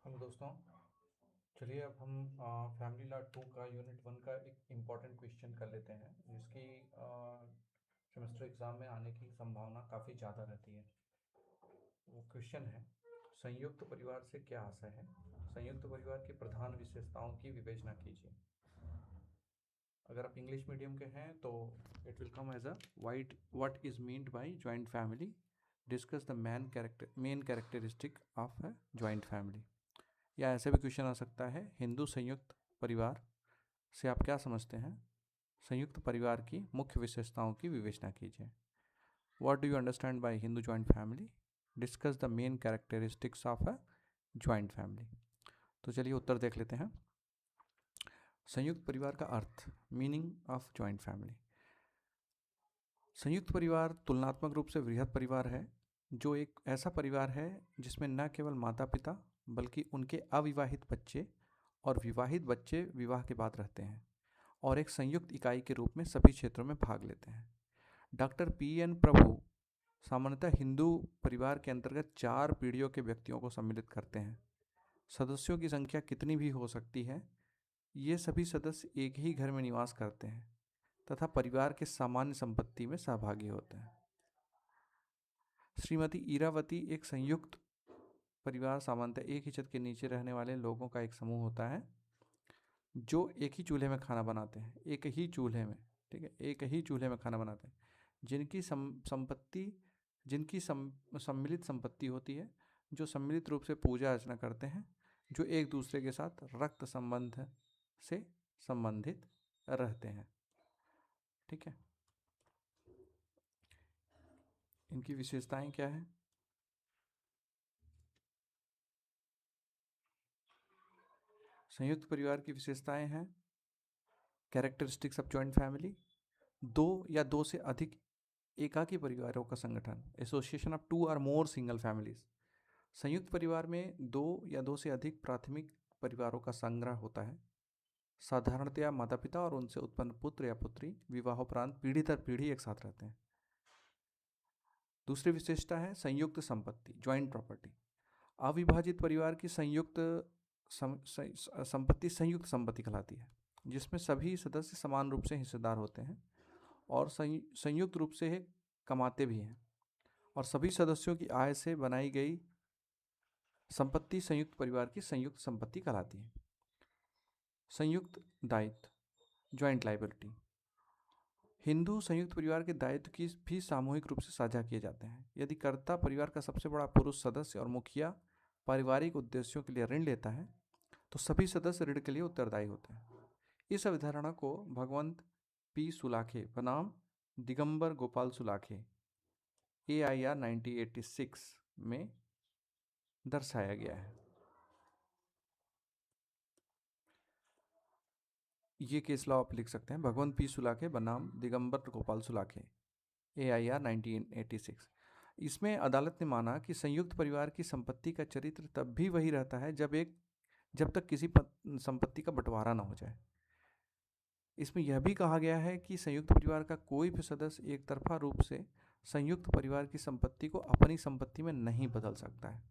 Hello दोस्तों। चलिए अब हम फैमिली लॉ 2 का यूनिट 1 का एक इम्पॉर्टेंट क्वेश्चन कर लेते हैं जिसकी सेमेस्टर एग्ज़ाम में आने की संभावना काफ़ी ज़्यादा रहती है। वो क्वेश्चन है, संयुक्त परिवार से क्या आशय है? संयुक्त परिवार की प्रधान विशेषताओं की विवेचना कीजिए। अगर आप इंग्लिश मीडियम के हैं तो it will come as a white what is meant by joint family, discuss the main characteristic of a joint family. या ऐसे भी क्वेश्चन आ सकता है, हिंदू संयुक्त परिवार से आप क्या समझते हैं? संयुक्त परिवार की मुख्य विशेषताओं की विवेचना कीजिए। What do you understand by Hindu joint family? Discuss the main characteristics of a joint family. तो चलिए उत्तर देख लेते हैं। संयुक्त परिवार का अर्थ, मीनिंग ऑफ जॉइंट फैमिली। संयुक्त परिवार तुलनात्मक रूप से वृहद परिवार है, जो एक ऐसा परिवार है जिसमें न केवल माता पिता बल्कि उनके अविवाहित बच्चे और विवाहित बच्चे विवाह के बाद रहते हैं और एक संयुक्त इकाई के रूप में सभी क्षेत्रों में भाग लेते हैं। Doctor PN. प्रभु सामान्यतः हिंदू परिवार के अंतर्गत 4 पीढ़ियों के व्यक्तियों को सम्मिलित करते हैं। सदस्यों की संख्या कितनी भी हो सकती है, ये सभी सदस्य एक ही घर में निवास करते हैं तथा परिवार के सामान्य संपत्ति में सहभागी होते हैं। श्रीमती ईरावती एक संयुक्त परिवार सामान्यतः एक ही छत के नीचे रहने वाले लोगों का एक समूह होता है जो एक ही चूल्हे में खाना बनाते हैं, एक ही चूल्हे में, ठीक है, एक ही चूल्हे में खाना बनाते हैं, जिनकी संपत्ति जिनकी सम्मिलित संपत्ति होती है, जो सम्मिलित रूप से पूजा अर्चना करते हैं, जो एक दूसरे के साथ रक्त संबंध से संबंधित रहते हैं। ठीक है, इनकी विशेषताएं क्या है? संयुक्त परिवार की विशेषताएं हैं, कैरेक्टरिस्टिक्स ऑफ जॉइंट फैमिली, दो या दो से अधिक एकाकी परिवारों का संगठन, एसोसिएशन ऑफ टू और मोर सिंगल फैमिलीज। संयुक्त परिवार में दो या दो से अधिक प्राथमिक परिवारों का संग्रह होता है। साधारणतया माता पिता और उनसे उत्पन्न पुत्र या पुत्री विवाहोपरांत पीढ़ी दर पीढ़ी एक साथ रहते हैं। दूसरी विशेषता है संयुक्त संपत्ति, ज्वाइंट प्रॉपर्टी। अविभाजित परिवार की संयुक्त संपत्ति संयुक्त संपत्ति कहलाती है, जिसमें सभी सदस्य समान रूप से हिस्सेदार होते हैं और संयुक्त रूप से कमाते भी हैं, और सभी सदस्यों की आय से बनाई गई संपत्ति संयुक्त परिवार की संयुक्त संपत्ति कहलाती है। संयुक्त दायित्व, ज्वाइंट लाइबिलिटी। हिंदू संयुक्त परिवार के दायित्व की भी सामूहिक रूप से साझा किए जाते हैं। यदि कर्ता परिवार का सबसे बड़ा पुरुष सदस्य और मुखिया पारिवारिक उद्देश्यों के लिए ऋण लेता है, तो सभी सदस्य ऋण के लिए उत्तरदायी होते हैं। इस अवधारणा को भगवंत पी सुलाखे बनाम दिगंबर गोपाल सुलाखे AIR 1986 में दर्शाया गया है। ये केस लॉ आप लिख सकते हैं, भगवंत पी सुलाखे बनाम दिगंबर गोपाल सुलाखे AIR 1986। इसमें अदालत ने माना कि संयुक्त परिवार की संपत्ति का चरित्र तब भी वही रहता है जब तक किसी संपत्ति का बंटवारा ना हो जाए। इसमें यह भी कहा गया है कि संयुक्त परिवार का कोई भी सदस्य एक तरफा रूप से संयुक्त परिवार की संपत्ति को अपनी संपत्ति में नहीं बदल सकता है।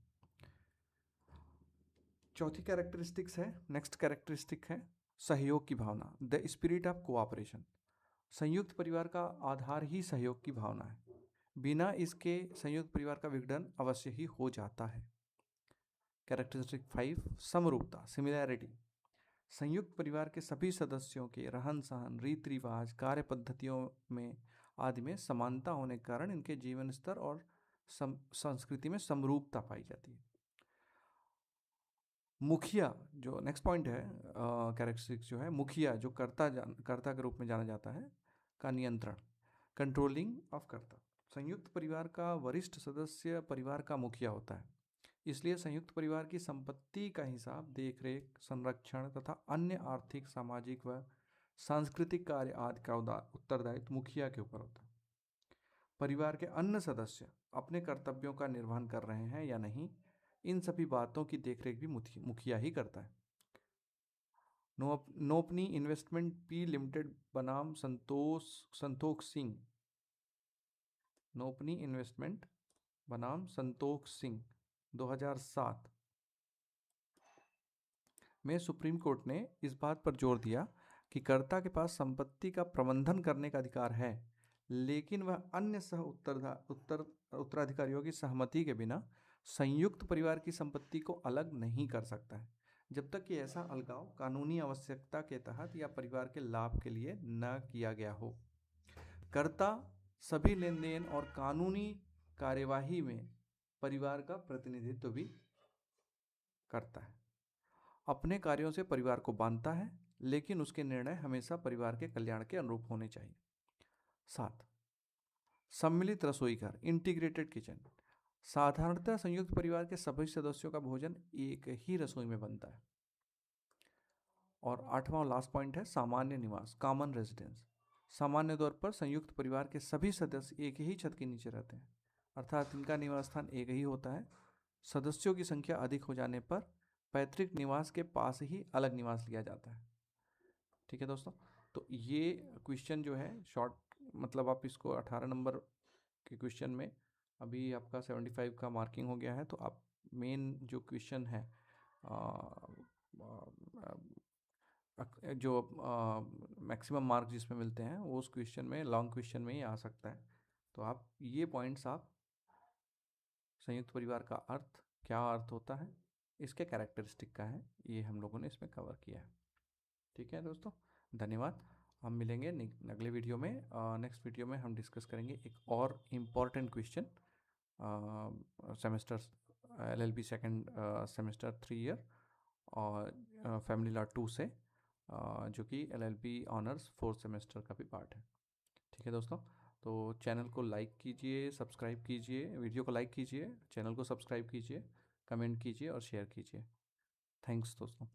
चौथी कैरेक्टरिस्टिक्स है, नेक्स्ट कैरेक्टरिस्टिक है सहयोग की भावना, द स्पिरिट ऑफ कोऑपरेशन। संयुक्त परिवार का आधार ही सहयोग की भावना है। बिना इसके संयुक्त परिवार का विघटन अवश्य ही हो जाता है। कैरेक्टरिस्टिक 5, समरूपता, सिमिलैरिटी। संयुक्त परिवार के सभी सदस्यों के रहन सहन, रीति रिवाज, कार्य पद्धतियों में आदि में समानता होने के कारण इनके जीवन स्तर और संस्कृति में समरूपता पाई जाती है। मुखिया, जो नेक्स्ट पॉइंट है, कैरेक्टरिस्टिक्स जो है, मुखिया जो कर्ता के रूप में जाना जाता है, का नियंत्रण, कंट्रोलिंग ऑफ कर्ता। संयुक्त परिवार का वरिष्ठ सदस्य परिवार का मुखिया होता है, इसलिए संयुक्त परिवार की संपत्ति का हिसाब, देखरेख, संरक्षण तथा अन्य आर्थिक, सामाजिक व सांस्कृतिक कार्य आदि का उत्तरदायित्व मुखिया के ऊपर होता है। परिवार के अन्य सदस्य अपने कर्तव्यों का निर्वहन कर रहे हैं या नहीं, इन सभी बातों की देखरेख भी मुखिया ही करता है। नोपनी इन्वेस्टमेंट पी लिमिटेड बनाम संतोख सिंह, नोपनी इन्वेस्टमेंट बनाम संतोख सिंह 2007। में सुप्रीम कोर्ट ने इस बात पर जोर दिया कि कर्ता के पास संपत्ति का प्रबंधन करने का अधिकार है, लेकिन वह अन्य उत्तराधिकारियों की सहमति के बिना संयुक्त परिवार की संपत्ति को अलग नहीं कर सकता है, जब तक कि ऐसा अलगाव कानूनी आवश्यकता के तहत या परिवार के लाभ के लिए न किया गया हो। कर्ता सभी लेन देन और कानूनी कार्यवाही में परिवार का प्रतिनिधित्व भी करता है, अपने कार्यों से परिवार को बांधता है, लेकिन उसके निर्णय हमेशा परिवार के कल्याण के अनुरूप होने चाहिए। 7, सम्मिलित रसोई घर, इंटीग्रेटेड किचन। साधारणतः संयुक्त परिवार के सभी सदस्यों का भोजन एक ही रसोई में बनता है। और 8वां लास्ट पॉइंट है सामान्य निवास, कॉमन रेजिडेंस। सामान्य तौर पर संयुक्त परिवार के सभी सदस्य एक ही छत के नीचे रहते हैं, अर्थात इनका निवास स्थान एक ही होता है। सदस्यों की संख्या अधिक हो जाने पर पैतृक निवास के पास ही अलग निवास लिया जाता है। ठीक है दोस्तों, तो ये क्वेश्चन जो है शॉर्ट, मतलब आप इसको 18 नंबर के क्वेश्चन में अभी आपका 75 का मार्किंग हो गया है, तो आप मेन जो क्वेश्चन है जो मैक्सिमम मार्क जिसमें मिलते हैं वो उस क्वेश्चन में, लॉन्ग क्वेश्चन में ही आ सकता है। तो आप ये पॉइंट्स, आप संयुक्त परिवार का अर्थ, क्या अर्थ होता है, इसके कैरेक्टरिस्टिक का है, ये हम लोगों ने इसमें कवर किया है। ठीक है दोस्तों, धन्यवाद। हम मिलेंगे अगले वीडियो में। नेक्स्ट वीडियो में हम डिस्कस करेंगे एक और important question semester LLB second semester 3 year और फैमिली लॉ 2 से, जो कि LLB ऑनर्स 4th सेमेस्टर का भी पार्ट है। ठीक है दोस्तों, तो चैनल को लाइक कीजिए, सब्सक्राइब कीजिए, वीडियो को लाइक कीजिए, चैनल को सब्सक्राइब कीजिए, कमेंट कीजिए और शेयर कीजिए। थैंक्स दोस्तों।